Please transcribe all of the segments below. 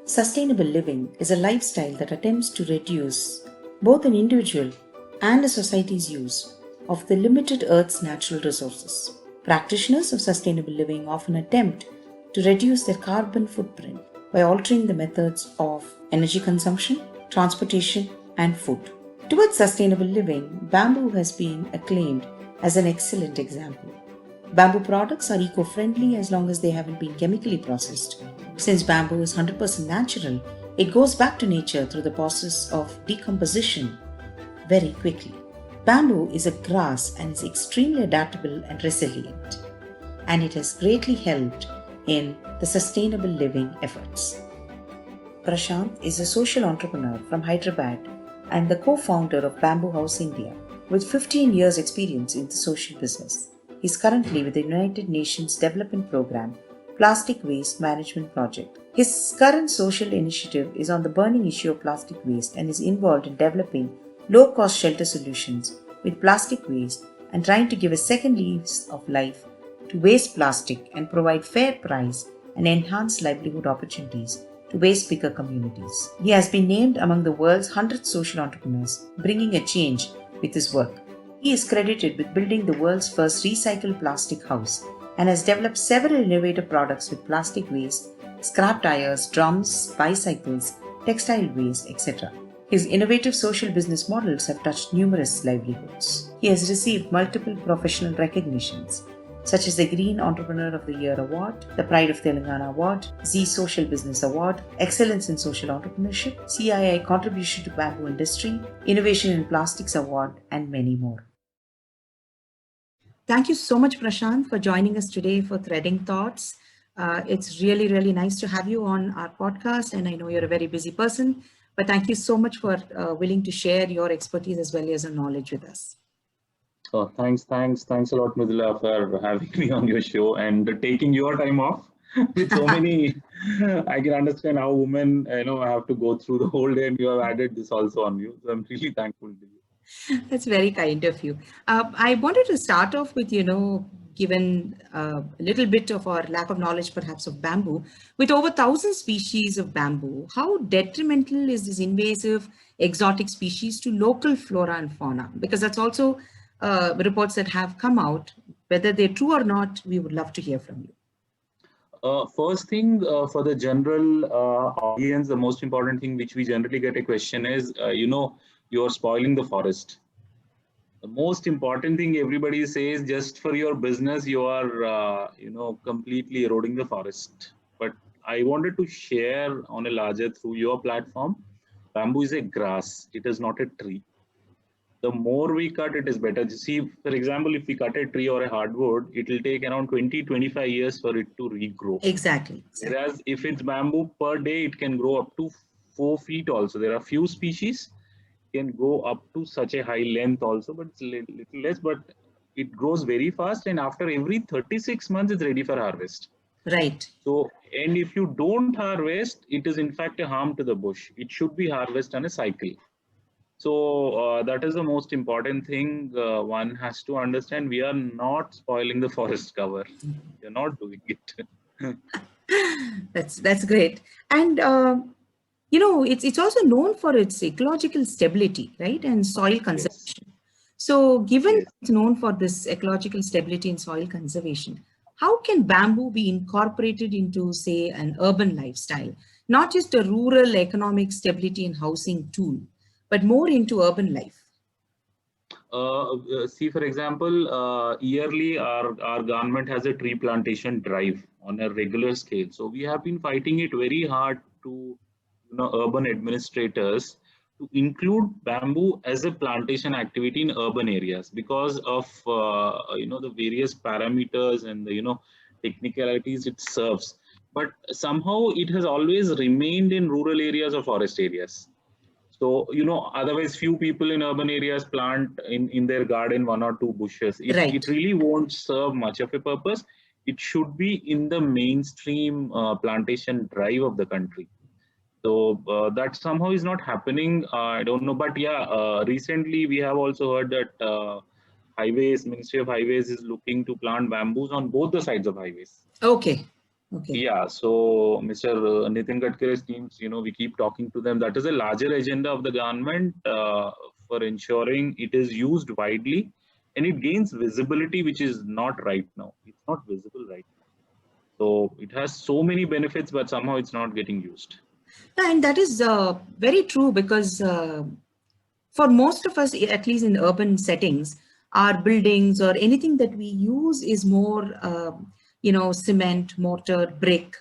Sustainable living is a lifestyle that attempts to reduce both an individual and a society's use of the limited Earth's natural resources. Practitioners of sustainable living often attempt to reduce their carbon footprint by altering the methods of energy consumption, transportation, and food. Towards sustainable living, bamboo has been acclaimed as an excellent example. Bamboo products are eco-friendly as long as they haven't been chemically processed. Since bamboo is 100% natural, it goes back to nature through the process of decomposition very quickly. Bamboo is a grass and is extremely adaptable and resilient, and it has greatly helped in the sustainable living efforts. Prashant is a social entrepreneur from Hyderabad and the co-founder of Bamboo House India with 15 years experience in the social business. He is currently with the United Nations Development Programme Plastic Waste Management Project. His current social initiative is on the burning issue of plastic waste and is involved in developing low-cost shelter solutions with plastic waste and trying to give a second lease of life to waste plastic and provide fair price and enhance livelihood opportunities to waste picker communities. He has been named among the world's 100 social entrepreneurs, bringing a change with his work. He is credited with building the world's first recycled plastic house and has developed several innovative products with plastic waste, scrap tires, drums, bicycles, textile waste, etc. His innovative social business models have touched numerous livelihoods. He has received multiple professional recognitions, such as the Green Entrepreneur of the Year Award, the Pride of Telangana Award, Zee Social Business Award, Excellence in Social Entrepreneurship, CII Contribution to Bamboo Industry, Innovation in Plastics Award, and many more. Thank you so much, Prashant, for joining us today for Threading Thoughts. It's really, really nice to have you on our podcast, and I know you're a very busy person, but thank you so much for willing to share your expertise as well as your knowledge with us. Oh, thanks a lot, Mudula, for having me on your show and taking your time off with so many. I can understand how women, have to go through the whole day, and you have added this also on you. So I'm really thankful to you. That's very kind of you. I wanted to start off with, given a little bit of our lack of knowledge perhaps of bamboo, with over 1,000 species of bamboo, how detrimental is this invasive exotic species to local flora and fauna? Because that's also reports that have come out. Whether they're true or not, we would love to hear from you. First thing for the general audience, the most important thing which we generally get a question is, you're spoiling the forest. The most important thing everybody says, just for your business, you are, completely eroding the forest. But I wanted to share on a larger through your platform, bamboo is a grass. It is not a tree. The more we cut, it is better. See, for example, if we cut a tree or a hardwood, it will take around 20-25 years for it to regrow. Exactly. Whereas if it's bamboo, per day, it can grow up to 4 feet also. There are few species can go up to such a high length also, but it's a little less, but it grows very fast. And after every 36 months, it's ready for harvest. Right. So, and if you don't harvest, it is in fact a harm to the bush. It should be harvested on a cycle. So that is the most important thing one has to understand. We are not spoiling the forest cover. We are not doing it. That's great. And it's also known for its ecological stability, right, and soil conservation. Yes. So, given Yes. it's known for this ecological stability and soil conservation, how can bamboo be incorporated into, say, an urban lifestyle, not just a rural economic stability and housing tool, but more into urban life? See, for example, yearly our government has a tree plantation drive on a regular scale. So we have been fighting it very hard to, urban administrators to include bamboo as a plantation activity in urban areas because of, the various parameters and the, technicalities it serves. But somehow it has always remained in rural areas or forest areas. So, otherwise few people in urban areas plant in their garden 1 or 2 bushes. It Right. really won't serve much of a purpose. It should be in the mainstream plantation drive of the country. So that somehow is not happening. I don't know, but yeah, recently we have also heard that Ministry of Highways is looking to plant bamboos on both the sides of highways. Okay. Okay. Yeah, so Mr. Nitin Gadkari's teams, we keep talking to them. That is a larger agenda of the government for ensuring it is used widely and it gains visibility, which is not right now. It's not visible right now. So it has so many benefits, but somehow it's not getting used. Yeah, and that is very true because for most of us, at least in urban settings, our buildings or anything that we use is more, cement, mortar, brick,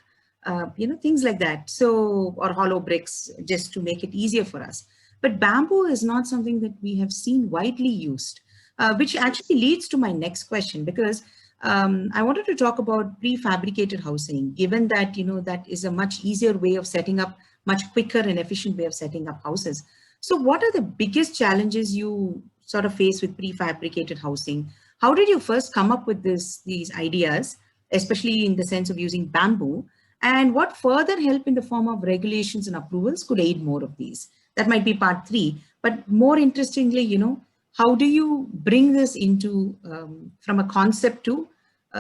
things like that. So, or hollow bricks, just to make it easier for us. But bamboo is not something that we have seen widely used, which Yes. actually leads to my next question, because I wanted to talk about prefabricated housing, given that, that is a much easier way of setting up, much quicker and efficient way of setting up houses. So what are the biggest challenges you sort of face with prefabricated housing? How did you first come up with these ideas, especially in the sense of using bamboo? And what further help in the form of regulations and approvals could aid more of these? That might be part three. But more interestingly, how do you bring this into from a concept to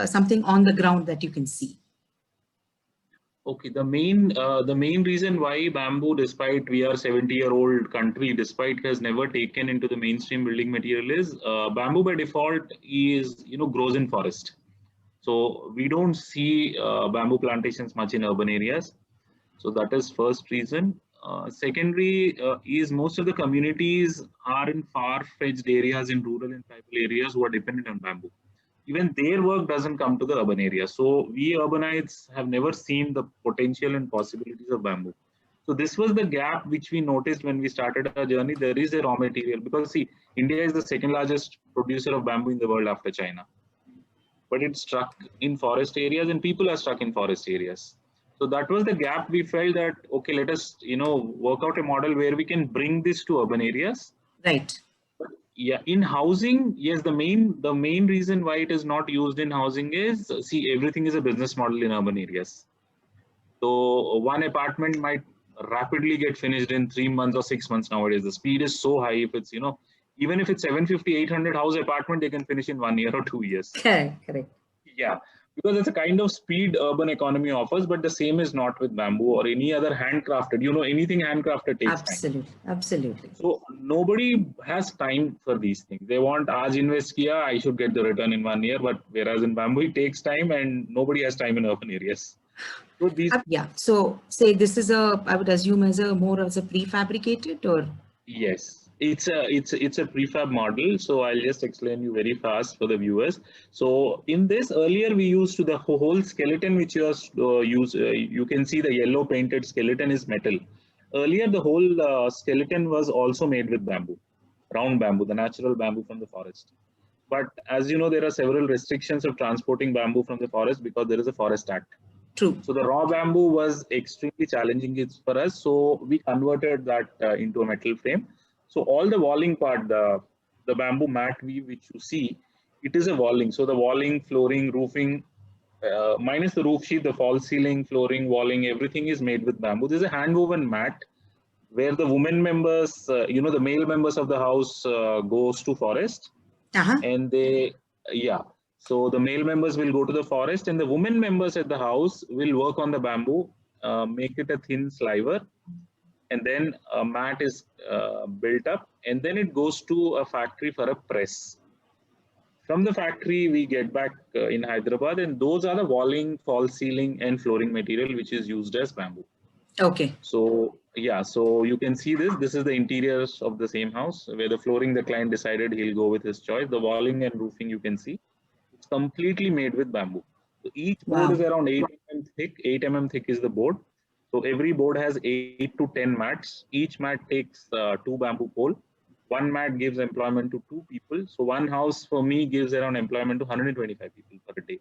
something on the ground that you can see? Okay, the main reason why bamboo, despite we are 70-year-old country, despite has never taken into the mainstream building material is bamboo by default is grows in forest. So we don't see bamboo plantations much in urban areas. So that is first reason. Secondary is most of the communities are in far-fetched areas in rural and tribal areas who are dependent on bamboo. Even their work doesn't come to the urban area. So we urbanites have never seen the potential and possibilities of bamboo. So this was the gap which we noticed when we started our journey. There is a raw material because see, India is the second largest producer of bamboo in the world after China, but it's stuck in forest areas and people are stuck in forest areas. So that was the gap. We felt that okay, let us work out a model where we can bring this to urban areas. Right. But yeah, in housing, yes, the main reason why it is not used in housing is see, everything is a business model in urban areas. So one apartment might rapidly get finished in 3 months or 6 months nowadays. The speed is so high. If it's even if it's 750, 800 house apartment, they can finish in 1 year or 2 years. Correct. Correct. Yeah, because it's a kind of speed urban economy offers, but the same is not with bamboo or any other handcrafted. Anything handcrafted takes time. Absolutely. Absolutely. So nobody has time for these things. They want aaj invest kiya, I should get the return in 1 year. But whereas in bamboo, it takes time, and nobody has time in urban areas. So these, Yeah. So say this is I would assume as a more as a prefabricated or yes, it's a prefab model. So I'll just explain you very fast for the viewers. So in this earlier we used to the whole skeleton which was you can see the yellow painted skeleton is metal. Earlier the whole skeleton was also made with bamboo, round bamboo, the natural bamboo from the forest. But as you know, there are several restrictions of transporting bamboo from the forest because there is a forest act. true. So the raw bamboo was extremely challenging for us. So we converted that into a metal frame. So all the walling part, the bamboo mat weave which you see, it is a walling. So the walling, flooring, roofing, minus the roof sheet, the false ceiling, flooring, walling, everything is made with bamboo. There's a hand woven mat where the women members, the male members of the house goes to forest Uh-huh. and they yeah, so the male members will go to the forest and the women members at the house will work on the bamboo, make it a thin sliver, and then a mat is built up and then it goes to a factory for a press. From the factory we get back in Hyderabad, and those are the walling, false ceiling and flooring material which is used as bamboo. Okay. So yeah, so you can see this is the interiors of the same house where the flooring the client decided he'll go with his choice. The walling and roofing you can see it's completely made with bamboo. So each board is Wow. around 8 mm thick. 8 mm thick is the board. So every board has 8 to 10 mats. Each mat takes two bamboo pole. One mat gives employment to two people. So one house for me gives around employment to 125 people per day.